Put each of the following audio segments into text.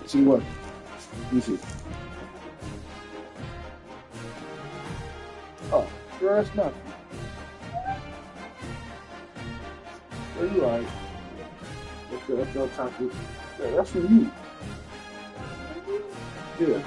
See what? Easy. Oh, sure, that's nothing. There you are. That's your time to. Yeah, that's for you. Yeah.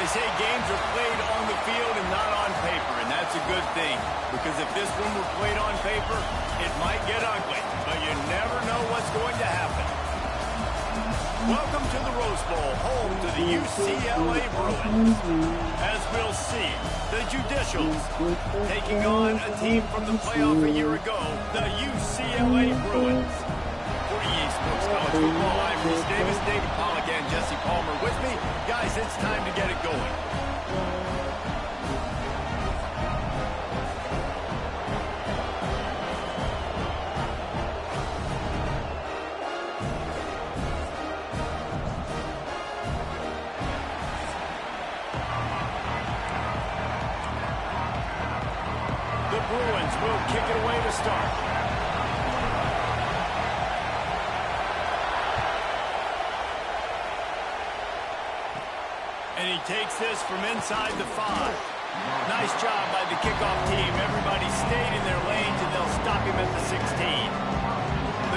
They say games are played on the field and not on paper, and that's a good thing. Because if this one were played on paper, it might get ugly, but you never know what's going to happen. Welcome to the Rose Bowl, home to the UCLA Bruins. As we'll see, the Judicials taking on a team from the playoff a year ago, the UCLA Bruins. For EA Sports College Football, I'm Reese Davis, David Pollack, and Jesse Palmer with me. Guys, it's time to get it going. The Bruins will kick it away to start. And he takes this from inside the 5. Nice job by the kickoff team. Everybody stayed in their lanes, and they'll stop him at the 16.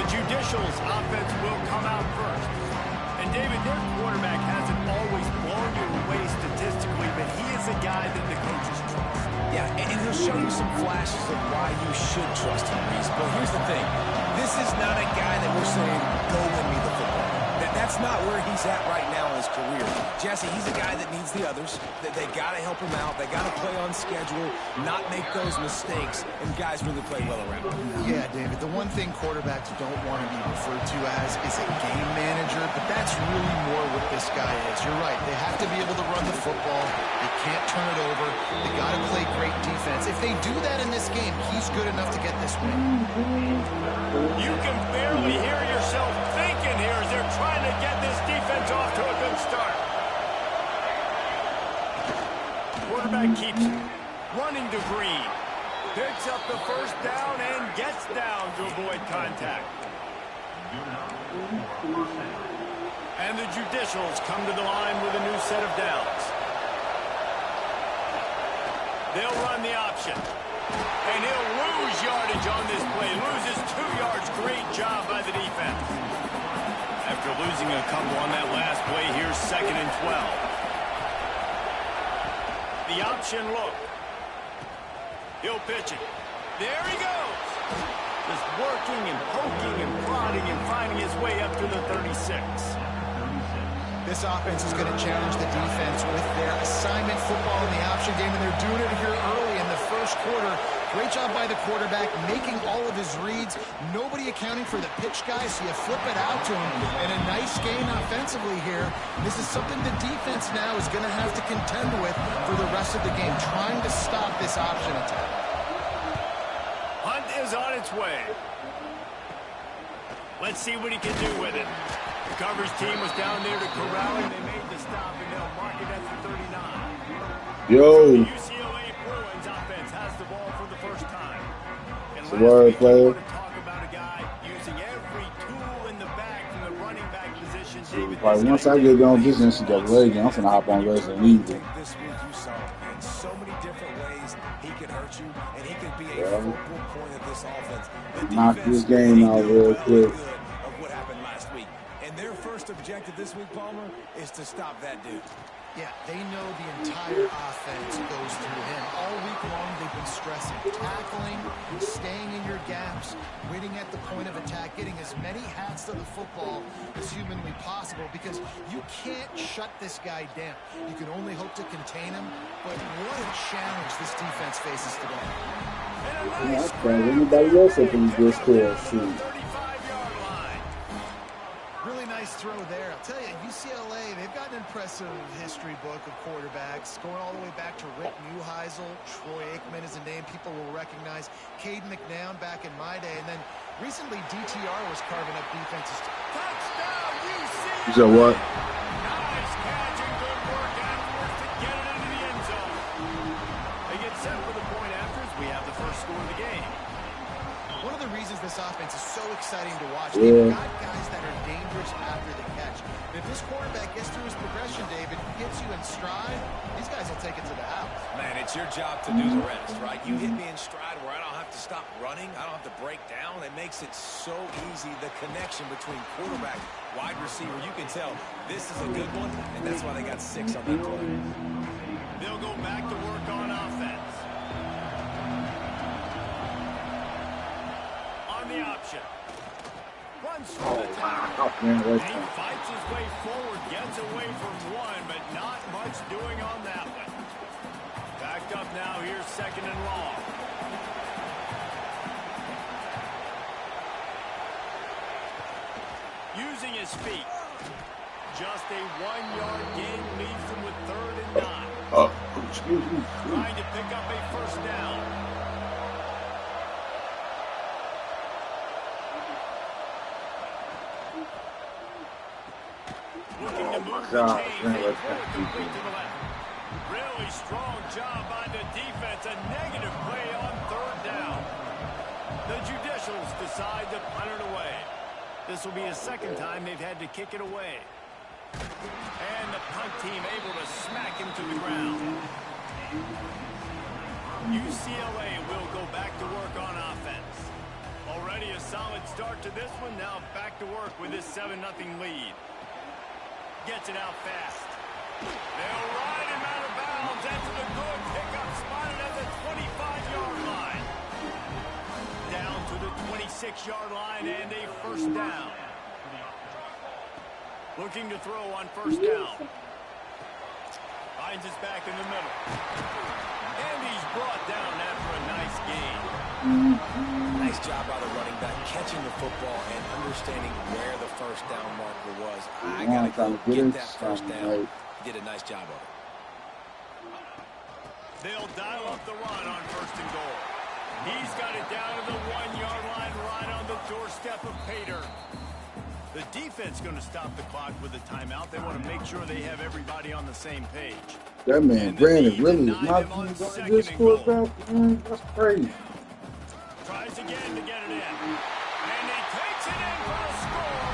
The Judicials offense will come out first. And, David, their quarterback hasn't always blown you away statistically, but he is a guy that the coaches trust. Yeah, and he'll show you some flashes of why you should trust him, Reese. But here's the thing. This is not a guy that we're saying, go win me the football. That's not where he's at right now in his career. Jesse, he's a guy that needs the others. They got to help him out. They got to play on schedule, not make those mistakes, and guys really play well around him. Yeah, David, the one thing quarterbacks don't want to be referred to as is a game manager, but that's really more what this guy is. You're right. They have to be able to run the football. They can't turn it over. They got to play great defense. If they do that in this game, he's good enough to get this win. You can barely hear yourself thinking here as they're trying to get this defense off to a good start. Quarterback keeps it. Running to Green. Picks up the first down and gets down to avoid contact. And the Judicials come to the line with a new set of downs. They'll run the option. And he'll lose yardage on this play. Loses 2 yards. Great job by the defense. After losing a couple on that last play, here's 2nd and 12. The option look. He'll pitch it. There he goes. Just working and poking and prodding and finding his way up to the 36. This offense is going to challenge the defense with their assignment football in the option game, and they're doing it here early in the first quarter. Great job by the quarterback, making all of his reads. Nobody accounting for the pitch guy, so you flip it out to him. And a nice gain offensively here. This is something the defense now is going to have to contend with for the rest of the game, trying to stop this option attack. Hunt is on its way. Let's see what he can do with it. The coverage team was down there to corral him. They made the stop, and they'll mark it at the 39. Yo. The UCLA Bruins offense has the ball for the first time. And It's a word, player. to talk about a guy using every tool in the bag from the running back position. David, Probably once I get on this NCAA game, I'm finna hop on Resident Evil. This week you saw in so many different ways he can hurt you, and he can be a focal point of this offense. Knock this game out real quick. Of what happened last week. And their first objective this week, Palmer, is to stop that dude. Yeah, they know the entire offense goes through him. All week long, they've been stressing tackling, staying in your gaps, winning at the point of attack, getting as many hats to the football as humanly possible, because you can't shut this guy down. You can only hope to contain him, but what a challenge this defense faces today. Yeah, I can't anybody else up in this score. Shoot. Really nice throw there. I'll tell you, UCLA, they've got an impressive history book of quarterbacks, going all the way back to Rick Neuheisel. Troy Aikman is a name people will recognize. Cade McNown back in my day. And then recently, DTR was carving up defenses. Touchdown, UCLA! You said what? Nice catch and good work afterwards to get it into the end zone. They get set for the point afters. We have the first score of the game. One of the reasons this offense is so exciting to watch, they've got guys that are dangerous after the catch. And if this quarterback gets through his progression, David, gets you in stride, these guys will take it to the house. Man, it's your job to do the rest, right? You hit me in stride where I don't have to stop running. I don't have to break down. It makes it so easy. The connection between quarterback, wide receiver, you can tell this is a good one, and that's why they got 6 on that play. They'll go back to work on offense. The option. Runs through the tackle. He fights his way forward, gets away from one, but not much doing on that one. Backed up now, here's 2nd and long. Using his feet. Just a 1-yard gain leaves him with 3rd and 9. Oh, excuse me. Trying to pick up a first down. Looking to move the chains. Really strong job by the defense. A negative play on 3rd down. The Judicials decide to punt it away. This will be the 2nd time they've had to kick it away. And the punt team able to smack him to the ground. UCLA will go back to work on offense. Already a solid start to this one. Now back to work with this 7-0 lead. Gets it out fast. They'll ride him out of bounds. That's the good pickup, spotted at the 25-yard line. Down to the 26-yard line and a first down. Looking to throw on first down. Finds his back in the middle. And he's brought down after a nice gain. Nice job by the running back, catching the football and understanding where the first down marker was. I got to go get that first down. He did a nice job of it. They'll dial up the run on 1st and goal. He's got it down to the 1-yard line, right on the doorstep of Pater. The defense going to stop the clock with a timeout. They want to make sure they have everybody on the same page. That man, Brandon, really is not this quarterback. That's crazy. Tries again to get it in. And he takes it in for a score.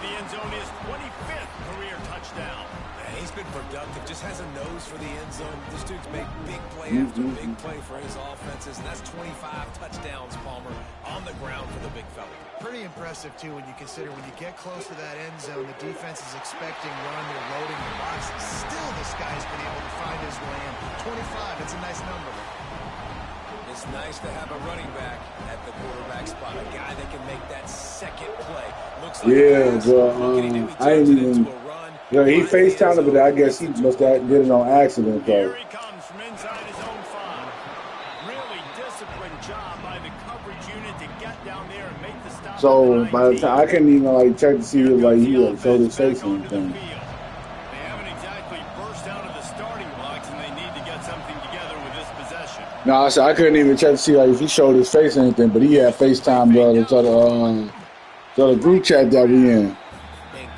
the end zone, his 25th career touchdown. Man, he's been productive, just has a nose for the end zone. This dude's made big play after big play for his offenses, and that's 25 touchdowns, Palmer, on the ground for the big fella. Pretty impressive, too, when you consider when you get close to that end zone, the defense is expecting run, they're loading the box. Still, this guy's been able to find his way in. 25, that's a nice number. It's nice to have a running back at the quarterback spot, a guy that can make that second play. Looks like I ain't even. Yo, he FaceTimed him, but I guess he must have did it on accident, though. Here he comes from inside his own 5. Really disciplined job by the coverage unit to get down there and make the stop. So by the time I couldn't even like check to see if like he showed his face or anything. They haven't exactly burst out of the starting blocks, and they need to get something together with this possession. No, I said I couldn't even check to see like if he showed his face or anything, but he had FaceTime to the group chat that we in. In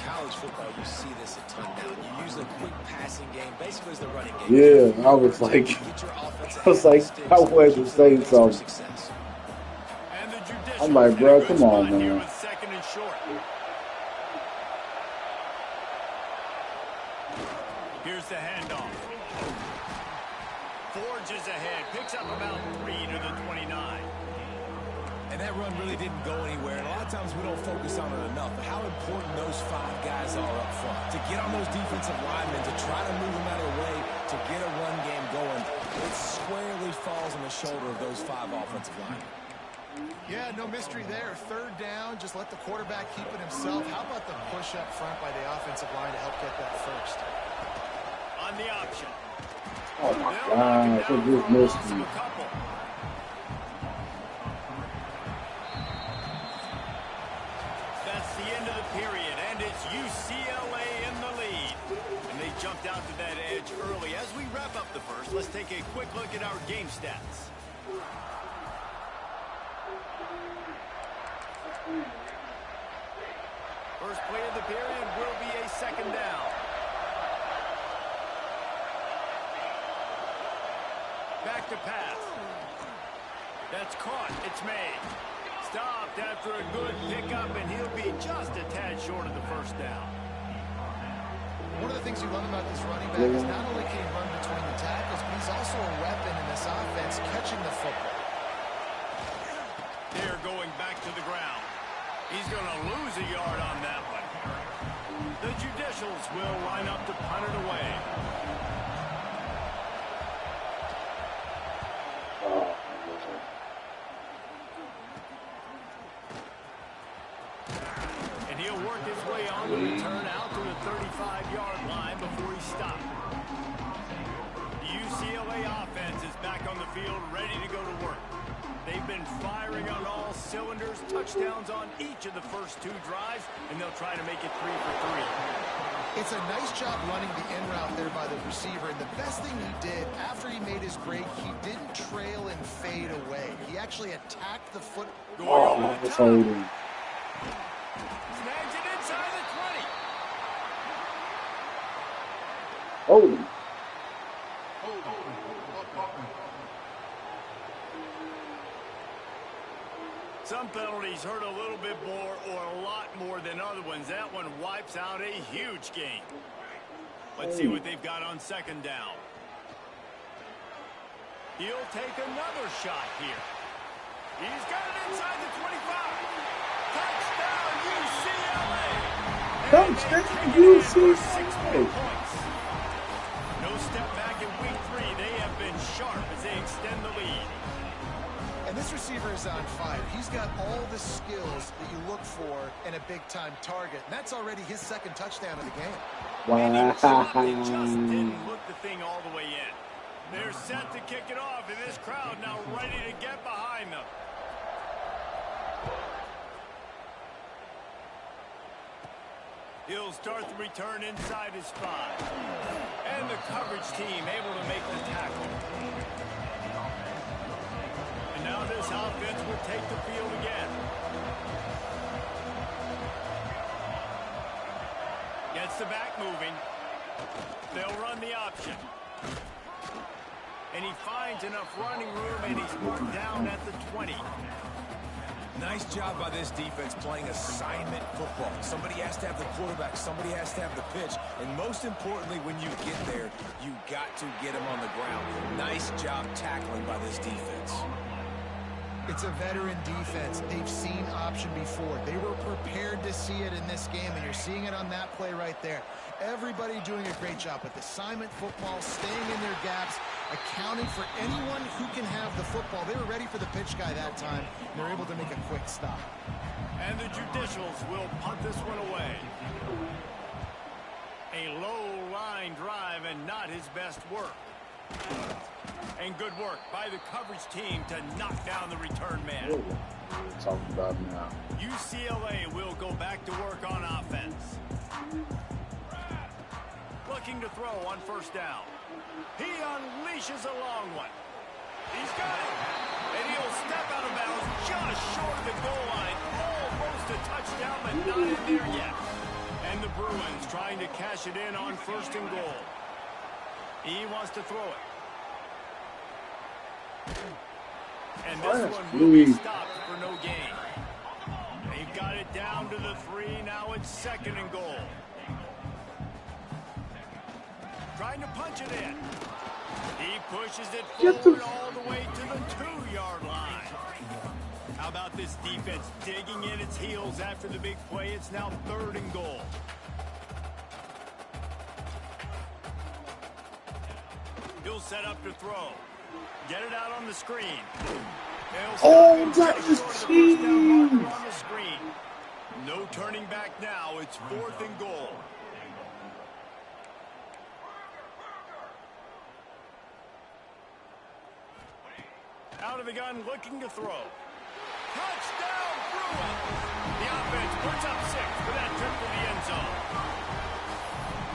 college football, you see this a ton now. You use the quick passing game, basically as the running game. Yeah, I was like, I wasn't saying something. I'm like, bro, come on, man. Second and short. Here's the handoff. Forges ahead, picks up about 3 to the 29. And that run really didn't go anywhere. And a lot of times we don't focus on it enough. But how important those 5 guys are up front. To get on those defensive linemen, to try to move them out of the way, to get a run game going, it squarely falls on the shoulder of those 5 offensive linemen. Yeah, no mystery there. Third down, just let the quarterback keep it himself. How about the push up front by the offensive line to help get that first? On the option. Oh my God, I just missed him. That's the end of the period, and it's UCLA in the lead. And they jumped out to that edge early. As we wrap up the first, let's take a quick look at our game stats. First play of the period will be a second down. Back to pass. That's caught. It's made. Stopped after a good pickup, and he'll be just a tad short of the first down. One of the things you love about this running back is not only can he run between the tackles, but he's also a weapon in this offense catching the football. They're going back to the ground. He's going to lose a yard on that one. The Judicials will line up to punt it away. And he'll work his way on the return out to the 35-yard line before he stopped. The UCLA offense is back on the field, ready to go to work. They've been firing on all cylinders, touchdowns on each of the first 2 drives, and they'll try to make it 3 for 3. It's a nice job running the in route there by the receiver, and the best thing he did after he made his break, he didn't trail and fade away. He actually attacked the foot. Oh, that's holding. Snags it inside the 20. Holding. Some penalties hurt a little bit more or a lot more than other ones. That one wipes out a huge game. Let's see what they've got on second down. He'll take another shot here. He's got it inside the 25. Touchdown, UCLA! Touchdown, UCLA! No step back in week 3. They have been sharp as they extend the lead. And this receiver is on fire. He's got all the skills that you look for in a big-time target. And that's already his second touchdown of the game. Wow. They just didn't look the thing all the way in. They're set to kick it off, and this crowd now ready to get behind them. He'll start the return inside his 5. And the coverage team able to make the tackle. And now this offense will take the field again. Gets the back moving. They'll run the option. And he finds enough running room, and he's marked down at the 20. Nice job by this defense playing assignment football. Somebody has to have the quarterback, somebody has to have the pitch, and most importantly, when you get there, you got to get him on the ground. Nice job tackling by this defense. It's a veteran defense. They've seen option before. They were prepared to see it in this game, and you're seeing it on that play right there. Everybody doing a great job with assignment football, staying in their gaps, accounting for anyone who can have the football. They were ready for the pitch guy that time, and they're able to make a quick stop. And the Judicials will punt this one away. A low line drive and not his best work. And good work by the coverage team to knock down the return man. What are we talking about now? UCLA will go back to work on offense. Looking to throw on first down. He unleashes a long one. He's got it. And he'll step out of bounds just short of the goal line. Almost a touchdown, but not in there yet. And the Bruins trying to cash it in on first and goal. He wants to throw it. And this one will be stopped for no gain. They've got it down to the 3. Now it's second and goal. Trying to punch it in. He pushes it forward all the way to the 2-yard line. How about this defense digging in its heels after the big play? It's now third and goal. He'll set up to throw. Get it out on the screen. Oh, that is huge. On the screen. No turning back now. It's fourth and goal. Out of the gun, looking to throw. Touchdown, Bruins! The offense puts up 6 for that trip to the end zone.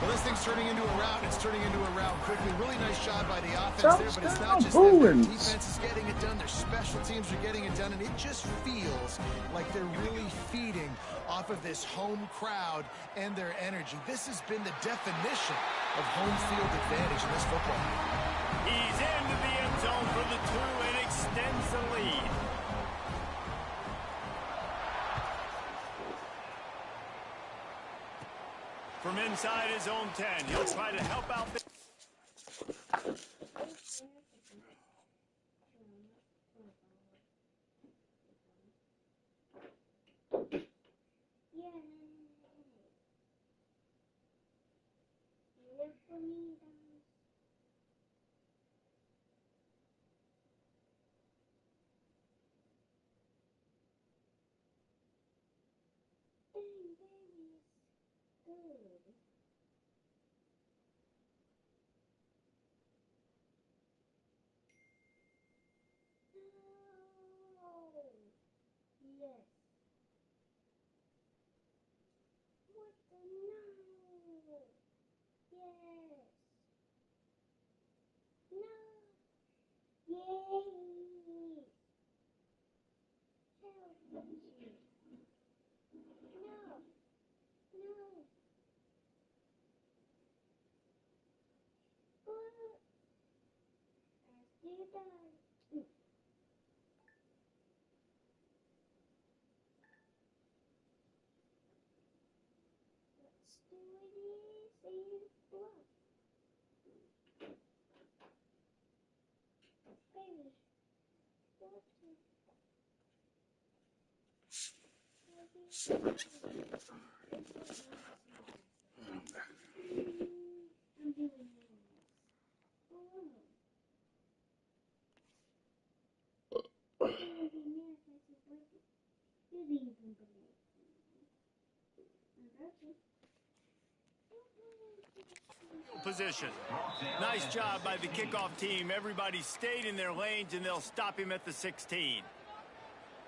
Well, this thing's turning into a rout. It's turning into a rout quickly. Really nice job by the offense there, but it's not just that. Their defense is getting it done. Their special teams are getting it done, and it just feels like they're really feeding off of this home crowd and their energy. This has been the definition of home field advantage in this football game. He's into the end zone for the 2 and extends the lead. From inside his own 10, he'll try to help out the... Position. Nice job by the kickoff team. Everybody stayed in their lanes, and they'll stop him at the 16.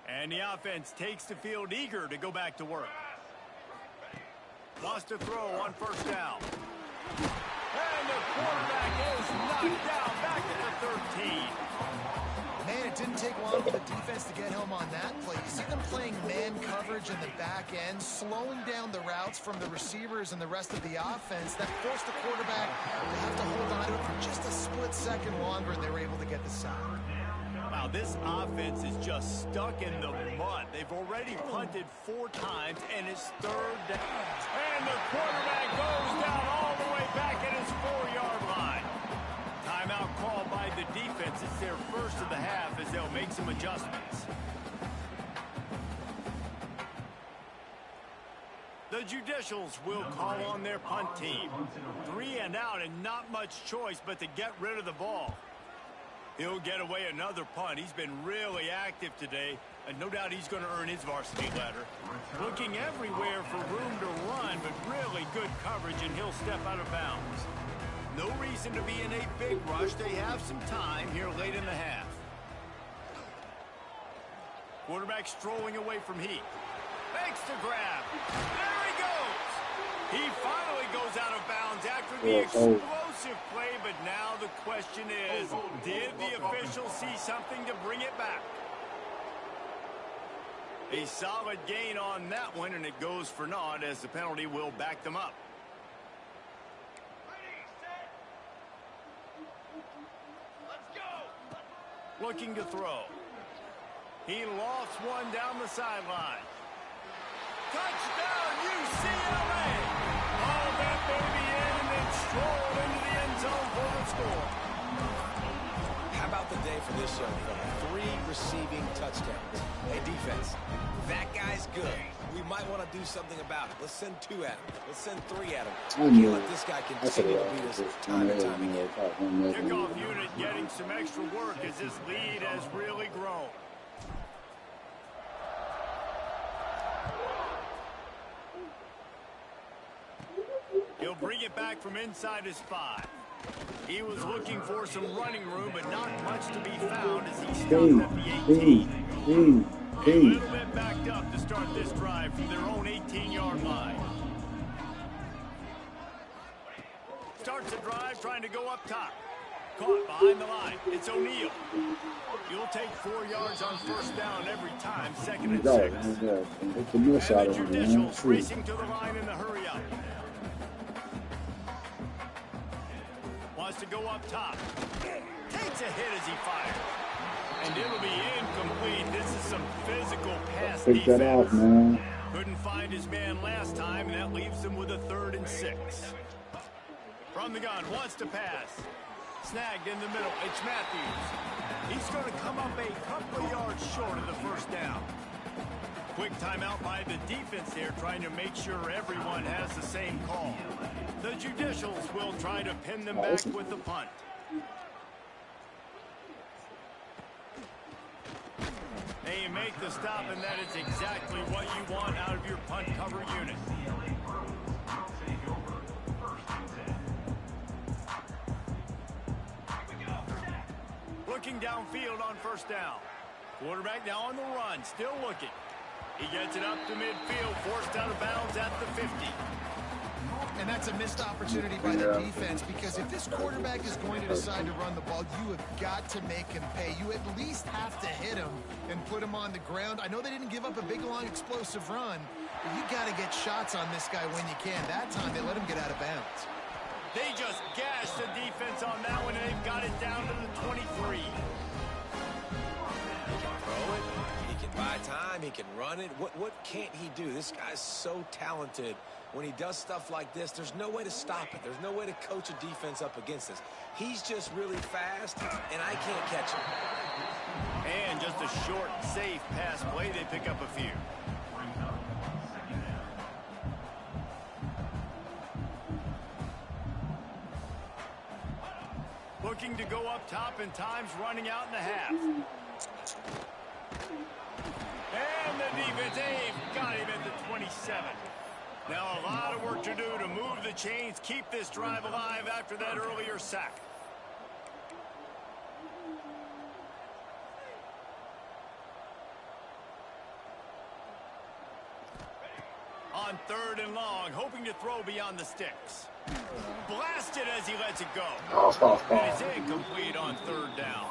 And the offense takes the field eager to go back to work. Lost a throw on first down. And the quarterback is knocked down back at the 13. Man, it didn't take long for the defense to get home on that play. You see them playing man coverage in the back end, slowing down the routes from the receivers and the rest of the offense. That forced the quarterback to have to hold on to it for just a split second longer, and they were able to get the sack. Wow, this offense is just stuck in the mud. They've already punted 4 times, and it's 3rd down. And the quarterback goes down all the way back at his 4-yard line. Timeout called by the defense. It's their first of the half as they'll make some adjustments. The Judicials will call on their punt team. 3 and out and not much choice but to get rid of the ball. He'll get away another punt. He's been really active today, and no doubt he's going to earn his varsity letter. Looking everywhere for room to run, but really good coverage, and he'll step out of bounds. No reason to be in a big rush. They have some time here late in the half. Quarterback strolling away from Heat. Makes the grab. There he goes. He finally goes out of bounds after the explosive play, but now the question is, did the official see something to bring it back? A solid gain on that one, and it goes for naught as the penalty will back them up. Looking to throw. He lofts one down the sideline. Touchdown, UCLA! All that baby in and then stroll into the end zone for the score. How about the day for this young fella? 3 receiving touchdowns. Hey, defense, that guy's good. We might want to do something about it. Let's send 2 at him. Let's send 3 at him. Can't let this guy continue to beat us time and time again. Kickoff unit getting some extra work as this lead has really grown. He'll bring it back from inside his 5. He was looking for some running room, but not much to be found as he stopped at the 18. A little bit backed up to start this drive from their own 18-yard line. Starts the drive trying to go up top. Caught behind the line. It's O'Neal. You'll take 4 yards on first down every time, 2nd and 6. And the Judicials racing to the line in the hurry up. Wants to go up top. Takes a hit as he fires. And it'll be incomplete. This is some physical pass defense. That off, man. Couldn't find his man last time, and that leaves him with a 3rd and 6. From the gun, wants to pass. Snagged in the middle. It's Matthews. He's going to come up a couple of yards short of the first down. Quick timeout by the defense there, trying to make sure everyone has the same call. The Judicials will try to pin them back with the punt. They make the stop, and that is exactly what you want out of your punt cover unit. Looking downfield on first down. Quarterback now on the run, still looking. He gets it up to midfield, forced out of bounds at the 50. And that's a missed opportunity by the defense, because if this quarterback is going to decide to run the ball, you have got to make him pay. You at least have to hit him and put him on the ground. I know they didn't give up a big, long, explosive run, but you got to get shots on this guy when you can. That time, they let him get out of bounds. They just gashed the defense on that one, and they've got it down to the 23. He can throw it. He can buy time. He can run it. What can't he do? This guy's so talented. When he does stuff like this, there's no way to stop it. There's no way to coach a defense up against this. He's just really fast, and I can't catch him. And just a short, safe pass play. They pick up a few. Looking to go up top, and time's running out in the half. And the defense, they've got him at the 27. Now a lot of work to do to move the chains, keep this drive alive after that earlier sack. On 3rd and long, hoping to throw beyond the sticks. Blasted as he lets it go. And it's incomplete on 3rd down.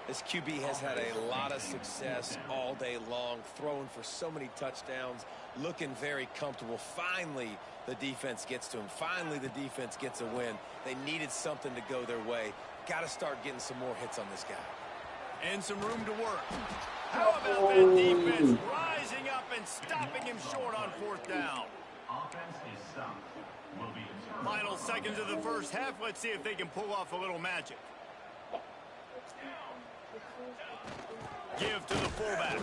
This QB has had a lot of success all day long, throwing for so many touchdowns, looking very comfortable. Finally, the defense gets to him. Finally, the defense gets a win. They needed something to go their way. Got to start getting some more hits on this guy. And some room to work. How about that defense rising up and stopping him short on 4th down? Final seconds of the first half. Let's see if they can pull off a little magic. Give to the fullback.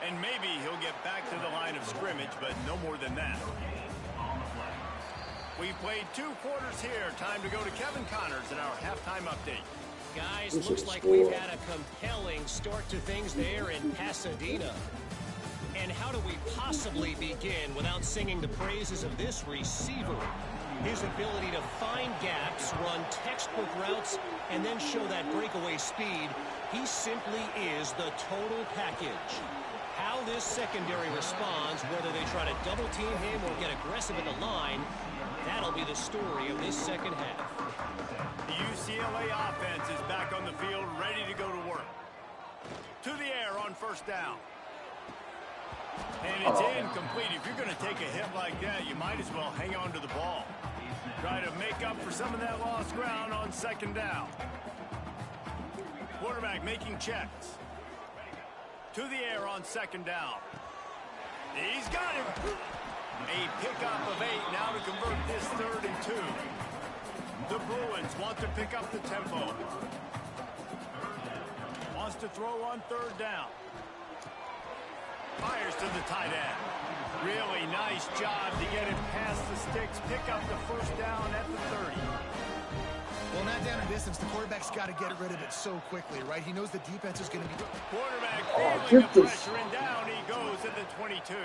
And maybe he'll get back to the line of scrimmage, but no more than that. We played 2 quarters here. Time to go to Kevin Connors in our halftime update. Guys, looks like we've had a compelling start to things there in Pasadena. And how do we possibly begin without singing the praises of this receiver? His ability to find gaps, run textbook routes, and then show that breakaway speed. He simply is the total package. How this secondary responds, whether they try to double team him or get aggressive at the line, that'll be the story of this second half. The UCLA offense is back on the field, ready to go to work. To the air on 1st down. And it's incomplete. If you're going to take a hit like that, you might as well hang on to the ball. Try to make up for some of that lost ground on 2nd down. Quarterback making checks. To the air on 2nd down. He's got him. A pickup of 8 now to convert this 3rd and 2. The Bruins want to pick up the tempo. Wants to throw on 3rd down. Fires to the tight end. Really nice job to get him past the sticks. Pick up the 1st down at the 30. Well, not down in distance. The quarterback's got to get rid of it so quickly, right? He knows the defense is going to be... Quarterback feeling the pressure, and down he goes at the 22.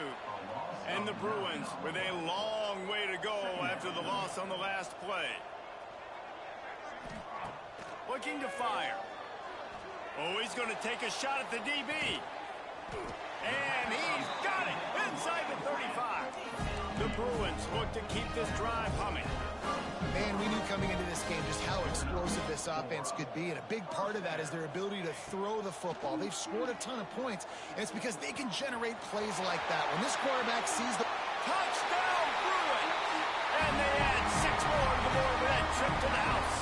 And the Bruins with a long way to go after the loss on the last play. Looking to fire. Oh, he's going to take a shot at the DB. And he's got it inside the 35. The Bruins look to keep this drive humming. Man, we knew coming into this game just how explosive this offense could be, and a big part of that is their ability to throw the football. They've scored a ton of points, and it's because they can generate plays like that. When this quarterback sees the... Touchdown, Bruins! And they add 6 more to the board with that trip to the house.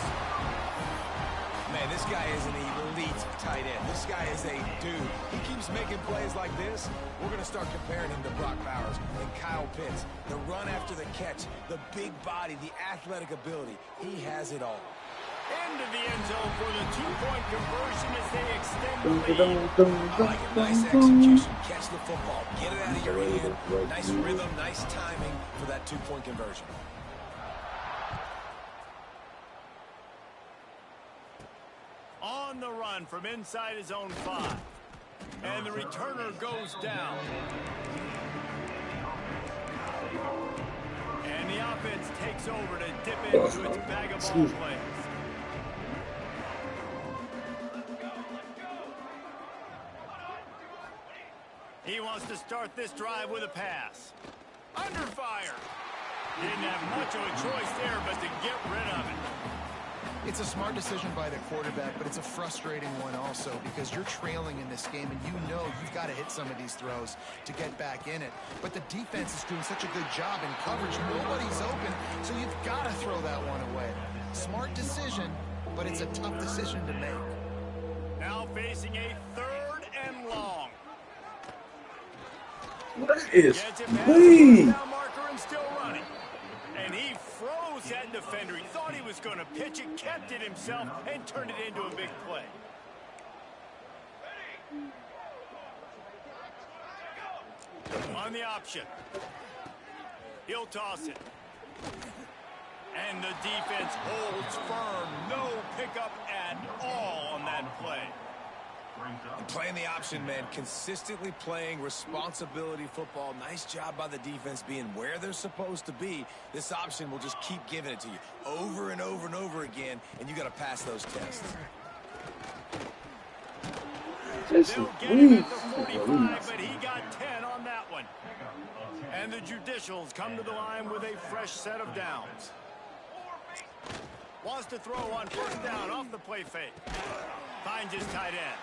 Man, this guy is an elite tight end. This guy is a dude. He keeps making plays like this. We're going to start comparing him to Brock Bowers and Kyle Pitts. The run after the catch, the big body, the athletic ability. He has it all. Into the end zone for the 2-point conversion as they extend the lead. I like it. Nice execution. Catch the football. Get it out of your hand. Nice rhythm, nice timing for that 2-point conversion. On the run from inside his own 5. And the returner goes down. And the offense takes over to dip into its bag of ball plays. He wants to start this drive with a pass. Under fire. Didn't have much of a choice there but to get rid of it. It's a smart decision by the quarterback, but it's a frustrating one also because you're trailing in this game and you know you've got to hit some of these throws to get back in it. But the defense is doing such a good job in coverage. Nobody's open, so you've got to throw that one away. Smart decision, but it's a tough decision to make. Now facing a 3rd and long. What is Gets it past me? the down marker and still running. And he froze that defender. He thought he was going to pitch it, kept it himself, and turned it into a big play. On the option. He'll toss it. And the defense holds firm. No pickup at all on that play. Playing the option, man. Consistently playing responsibility football. Nice job by the defense being where they're supposed to be. This option will just keep giving it to you over and over and over again, and you got to pass those tests. They'll get him at the 45, but he got 10 on that one. And the Judicials come to the line with a fresh set of downs. Wants to throw on 1st down off the play fake. Finds his tight end.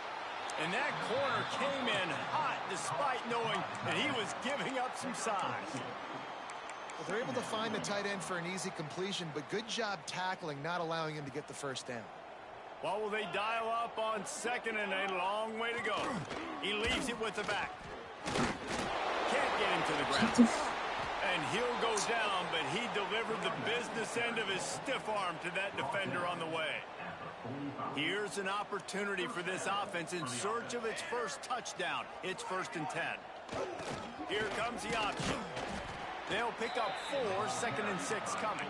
And that corner came in hot despite knowing that he was giving up some size. Well, they're able to find the tight end for an easy completion, but good job tackling, not allowing him to get the 1st down. What will they dial up on second and a long way to go? He leaves it with the back. Can't get him to the ground. And he'll go down, but he delivered the business end of his stiff arm to that defender on the way. Here's an opportunity for this offense in search of its first touchdown. It's 1st and 10. Here comes the option. They'll pick up 4, 2nd and 6 coming.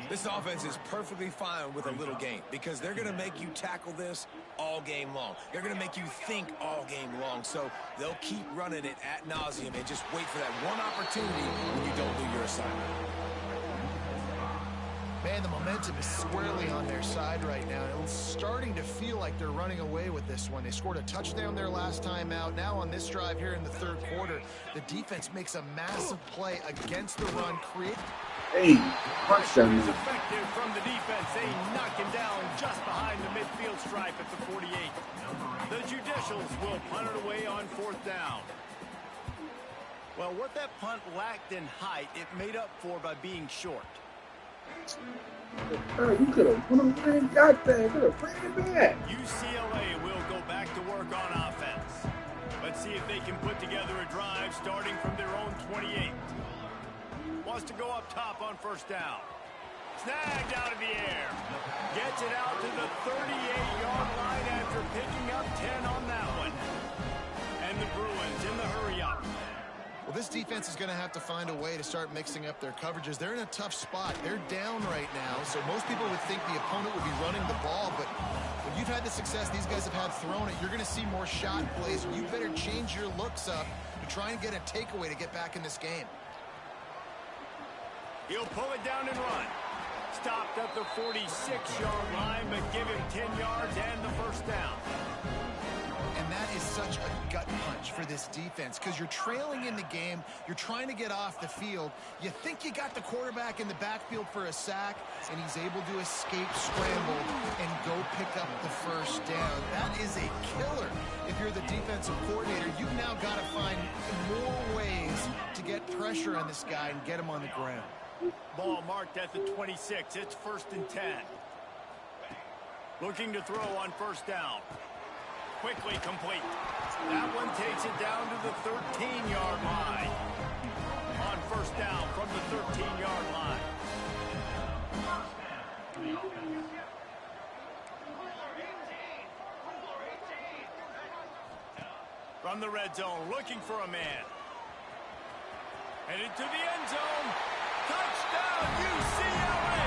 This offense is perfectly fine with a little game because they're going to make you tackle this all game long. They're going to make you think all game long. So they'll keep running it ad nauseum and just wait for that one opportunity when you don't do your assignment. Man, the momentum is squarely on their side right now. It's starting to feel like they're running away with this one. They scored a touchdown their last time out. Now on this drive here in the 3rd quarter, the defense makes a massive play against the run. Hey, punch that It's man. effective from the defense. They knock him down just behind the midfield stripe at the 48. The Judicials will punt it away on 4th down. Well, what that punt lacked in height, it made up for by being short. You could have got that. You could have ran it back. UCLA will go back to work on offense. Let's see if they can put together a drive starting from their own 28. Wants to go up top on 1st down. Snagged out of the air. Gets it out to the 38-yard line after picking up 10 on that one. And the Bruins in the hurry up. Well, this defense is going to have to find a way to start mixing up their coverages. They're in a tough spot. They're down right now, so most people would think the opponent would be running the ball, but when you've had the success these guys have had throwing it, you're going to see more shot plays. You better change your looks up to try and get a takeaway to get back in this game. He'll pull it down and run. Stopped at the 46-yard line, but give him 10 yards and the 1st down. And that is such a gut punch for this defense because you're trailing in the game. You're trying to get off the field. You think you got the quarterback in the backfield for a sack, and he's able to escape scramble and go pick up the 1st down. That is a killer. If you're the defensive coordinator, you've now got to find more ways to get pressure on this guy and get him on the ground. Ball marked at the 26. It's 1st and 10. Looking to throw on 1st down. Quickly complete. That one takes it down to the 13-yard line. On 1st down from the 13-yard line. From the red zone, looking for a man. Headed to the end zone. Touchdown, UCLA!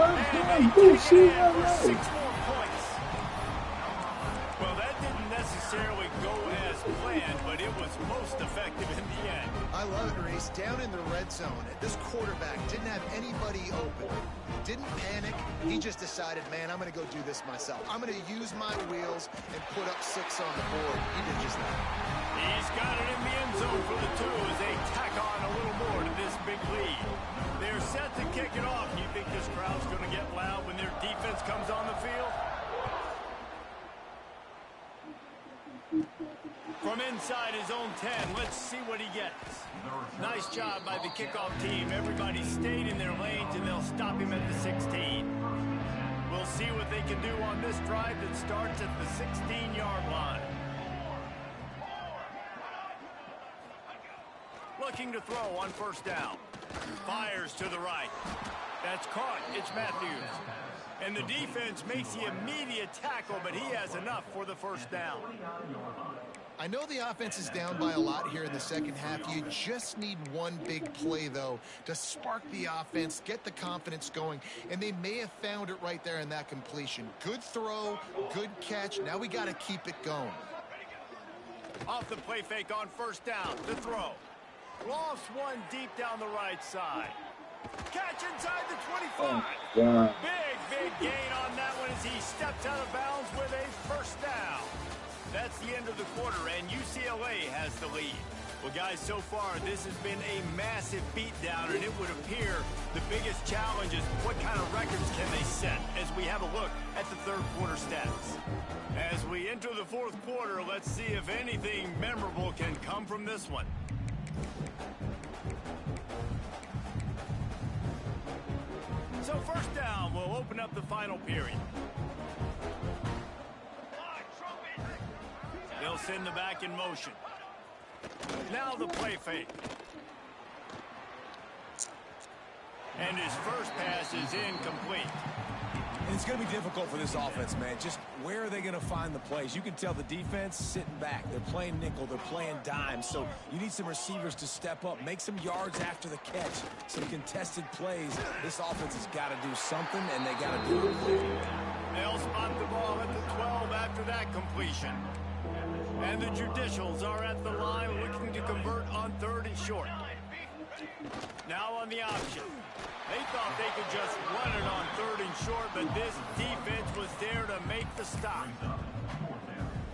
And they take it in for 6 more points. Well, that didn't necessarily go as planned, but it was most effective in the end. I love it, Reese. Down in the red zone, this quarterback didn't have anybody open. Didn't panic. He just decided, man, I'm going to go do this myself. I'm going to use my wheels and put up 6 on the board. He did just that. He's got it in the end zone for the 2 as they tack on a little more to this big lead. They're set to kick it off. You think this crowd's going to get loud when their defense comes on the field? From inside his own 10, let's see what he gets. Nice job by the kickoff team. Everybody stayed in their lanes, and they'll stop him at the 16. We'll see what they can do on this drive that starts at the 16-yard line. Looking to throw on 1st down. Fires to the right. That's caught. It's Matthews. And the defense makes the immediate tackle, but he has enough for the 1st down. I know the offense is down by a lot here in the second half. You just need one big play, though, to spark the offense, get the confidence going, and they may have found it right there in that completion. Good throw, good catch. Now we got to keep it going. Off the play fake on 1st down. The throw. Lost one deep down the right side. Catch inside the 25. God. Big gain on that one as he steps out of bounds with a 1st down. That's the end of the quarter, and UCLA has the lead. Well, guys, so far, this has been a massive beatdown, and it would appear the biggest challenge is what kind of records can they set as we have a look at the 3rd quarter stats. As we enter the 4th quarter, let's see if anything memorable can come from this one. So 1st down will open up the final period. send the back in motion. Now the play fake. And his first pass is incomplete. And it's going to be difficult for this offense, man. Just where are they going to find the plays? You can tell the defense sitting back. They're playing nickel. They're playing dime. So you need some receivers to step up, make some yards after the catch, some contested plays. This offense has got to do something, and they got to do it quickly. They'll spot the ball at the 12 after that completion. And the Judicials are at the line looking to convert on 3rd and short. Now on the option. They thought they could just run it on 3rd and short, but this defense was there to make the stop.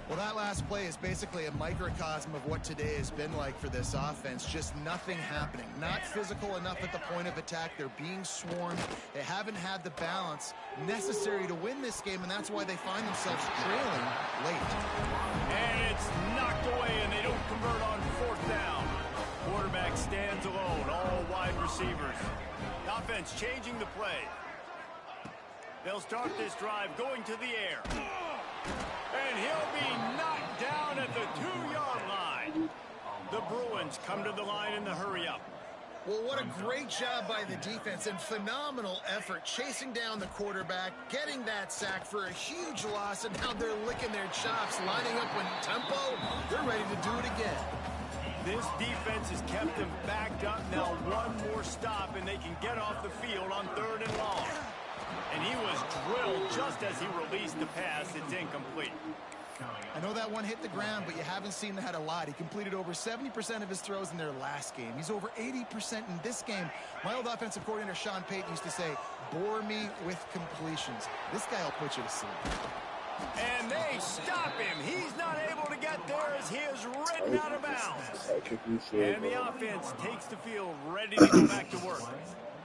Well, that last play is basically a microcosm of what today has been like for this offense. Just nothing happening. Not physical enough at the point of attack. They're being swarmed. They haven't had the balance necessary to win this game, and that's why they find themselves trailing late. And it's knocked away, and they don't convert on 4th down. Quarterback stands alone, all wide receivers. The offense changing the play. They'll start this drive going to the air. And he'll be knocked down at the 2-yard line. The Bruins come to the line in the hurry-up. Well, what a great job by the defense and phenomenal effort chasing down the quarterback, getting that sack for a huge loss, and now they're licking their chops, lining up in tempo. They're ready to do it again. This defense has kept them backed up. Now one more stop, and they can get off the field on 3rd and long. And he was drilled just as he released the pass. It's incomplete. I know that one hit the ground, but you haven't seen that a lot. He completed over 70% of his throws in their last game. He's over 80% in this game. My old offensive coordinator, Sean Payton, used to say, bore me with completions. This guy will put you to sleep. And they stop him. He's not able to get there as he is ridden out of bounds. And the offense takes the field ready to go back to work.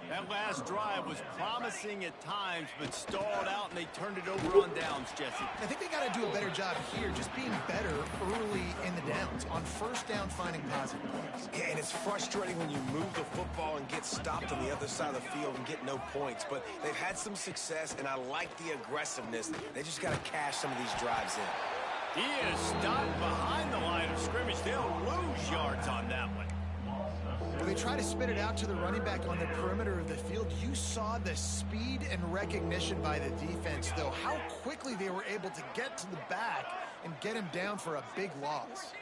That last drive was promising at times, but stalled out, and they turned it over on downs, Jesse. I think they got to do a better job here, just being better early in the downs, on 1st down, finding positive plays. Yeah, and it's frustrating when you move the football and get stopped on the other side of the field and get no points. But they've had some success, and I like the aggressiveness. They just got to cash some of these drives in. He is stopped behind the line of scrimmage. They'll lose yards on that one. When they try to spit it out to the running back on the perimeter of the field, you saw the speed and recognition by the defense, though. How quickly they were able to get to the back and get him down for a big loss.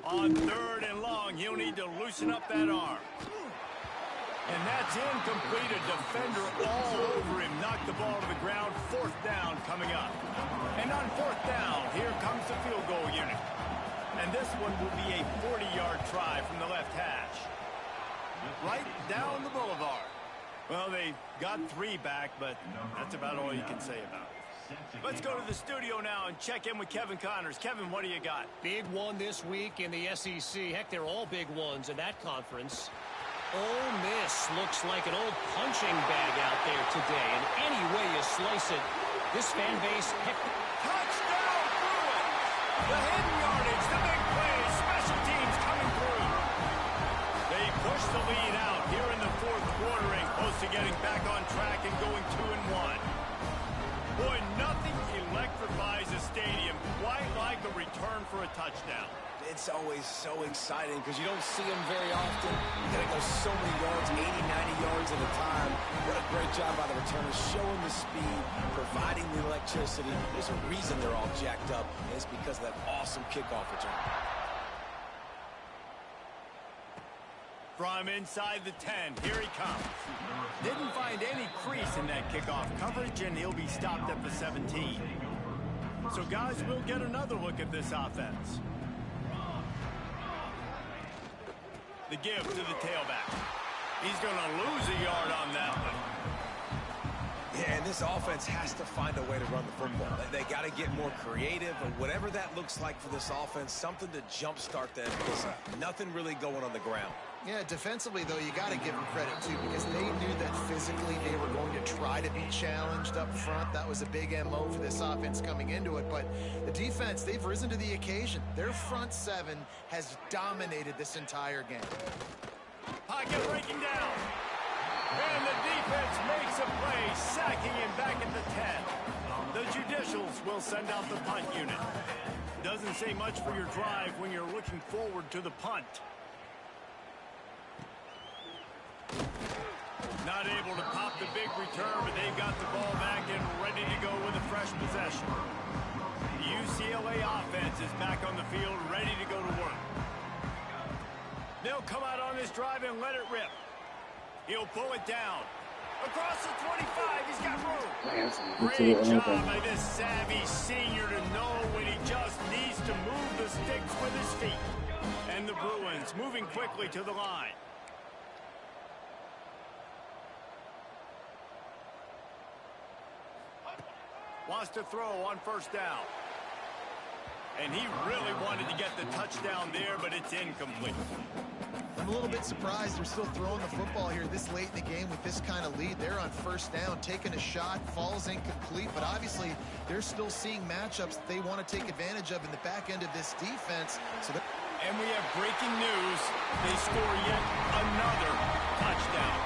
On 3rd and long, he'll need to loosen up that arm. And that's incomplete. A defender all over him. Knocked the ball to the ground. 4th down coming up. And on 4th down, here comes the field goal unit. And this one will be a 40-yard try from the left hash. Right down the boulevard. Well, they got 3 back, but that's about all you can say about it. Let's go to the studio now and check in with Kevin Connors. Kevin, what do you got? Big one this week in the SEC. Heck, they're all big ones in that conference. Ole Miss looks like an old punching bag out there today. And any way you slice it, this fan base... Touchdown, Bruins! The hidden yardage, the big play, special teams coming through. They push the lead out here in the 4th quarter and close to getting back on track and going 2-1. Boy, nothing electrifies a stadium quite like a return for a touchdown. It's always so exciting because you don't see them very often. You got to go so many yards, 80, 90 yards at a time. What a great job by the returners, showing the speed, providing the electricity. There's a reason they're all jacked up, and it's because of that awesome kickoff return. From inside the 10, here he comes. Didn't find any crease in that kickoff coverage, and he'll be stopped at the 17. So, guys, we'll get another look at this offense. The give to the tailback. He's going to lose a yard on that one. Yeah, and this offense has to find a way to run the football. They got to get more creative, or whatever that looks like for this offense, something to jumpstart them, because nothing really going on the ground. Yeah, defensively, though, you got to give them credit, too, because they knew that physically they were going to try to be challenged up front. That was a big MO for this offense coming into it. But the defense, they've risen to the occasion. Their front 7 has dominated this entire game. Pocket breaking down. And the defense makes a play, sacking him back at the 10. The Judicials will send out the punt unit. Doesn't say much for your drive when you're looking forward to the punt. Not able to pop the big return, but they've got the ball back and ready to go with a fresh possession. The UCLA offense is back on the field, ready to go to work. They'll come out on this drive and let it rip. He'll pull it down. Across the 25, he's got room. Great job by this savvy senior to know when he just needs to move the sticks with his feet. And the Bruins moving quickly to the line. Wants to throw on first down. And he really wanted to get the touchdown there, but it's incomplete. I'm a little bit surprised they're still throwing the football here this late in the game with this kind of lead. They're on first down, taking a shot, falls incomplete, but obviously they're still seeing matchups that they want to take advantage of in the back end of this defense. And we have breaking news. They score yet another touchdown.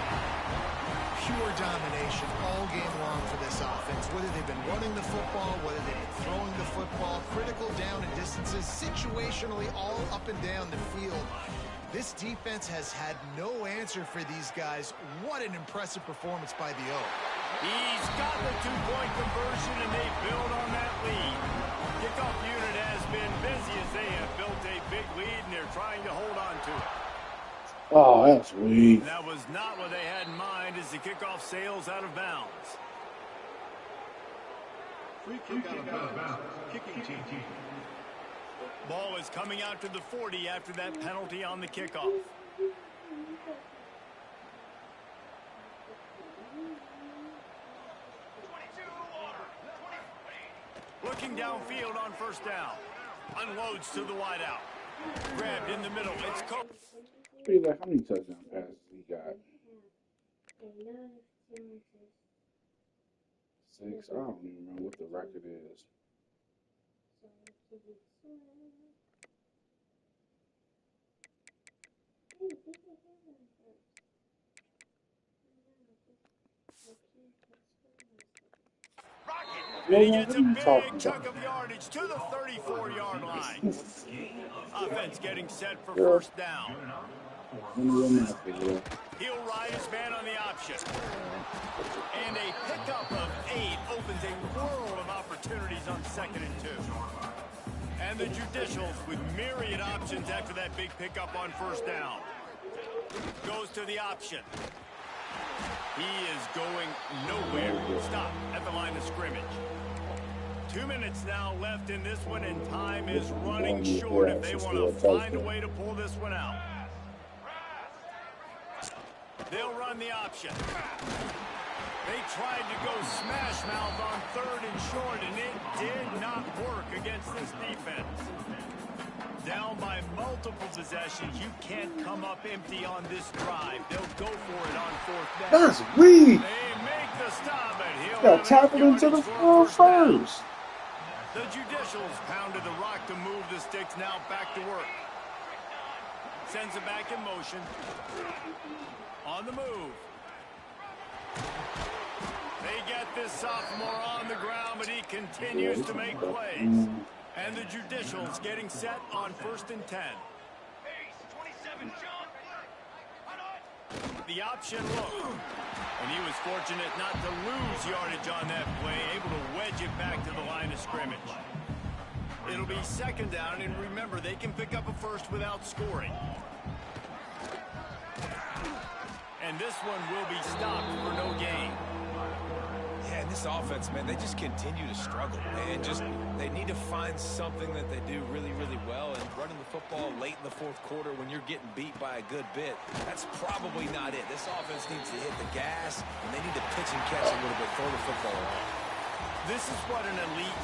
Pure domination all game long for this offense. Whether they've been running the football, whether they've been throwing the football, critical down and distances, situationally all up and down the field. This defense has had no answer for these guys. What an impressive performance by the O. He's got the two-point conversion, and they build on that lead. Kickoff unit has been busy as they have built a big lead, and they're trying to hold on to it. Oh, that's weak. That was not what they had in mind as the kickoff sails out of bounds. Free kick out of bounds. Kicking team. Ball is coming out to the 40 after that penalty on the kickoff. Looking downfield on first down. Unloads to the wideout. Grabbed in the middle. It's Coach. How many touchdown passes he got? 6. I don't even remember what the record is. And he gets a big chunk of yardage to the 34-yard line. Offense getting set for first down. He'll ride his man on the option. And a pickup of 8 opens a world of opportunities on 2nd and 2. And the Judicials with myriad options after that big pickup on first down. Goes to the option. He is going nowhere. Stop at the line of scrimmage. 2 minutes now left in this one, and time is running short if they want to find a way to pull this one out. They'll run the option. They tried to go smash mouth on 3rd and short, and it did not work against this defense. Down by multiple possessions, you can't come up empty on this drive. They'll go for it on 4th down. That's weak. They make the stop, but he'll got tackled into the floor first. The Judicials pounded the rock to move the sticks. Now back to work. Sends it back in motion. On the move. They get this sophomore on the ground, but he continues to make plays. And the Judicials getting set on 1st and 10. The option look. And he was fortunate not to lose yardage on that play, able to wedge it back to the line of scrimmage. It'll be 2nd down, and remember, they can pick up a first without scoring. And this one will be stopped for no gain. Yeah, and this offense, man, they just continue to struggle. And they need to find something that they do really, really well. And running the football late in the 4th quarter when you're getting beat by a good bit, that's probably not it. This offense needs to hit the gas, and they need to pitch and catch a little bit, throw the football around. This is what an elite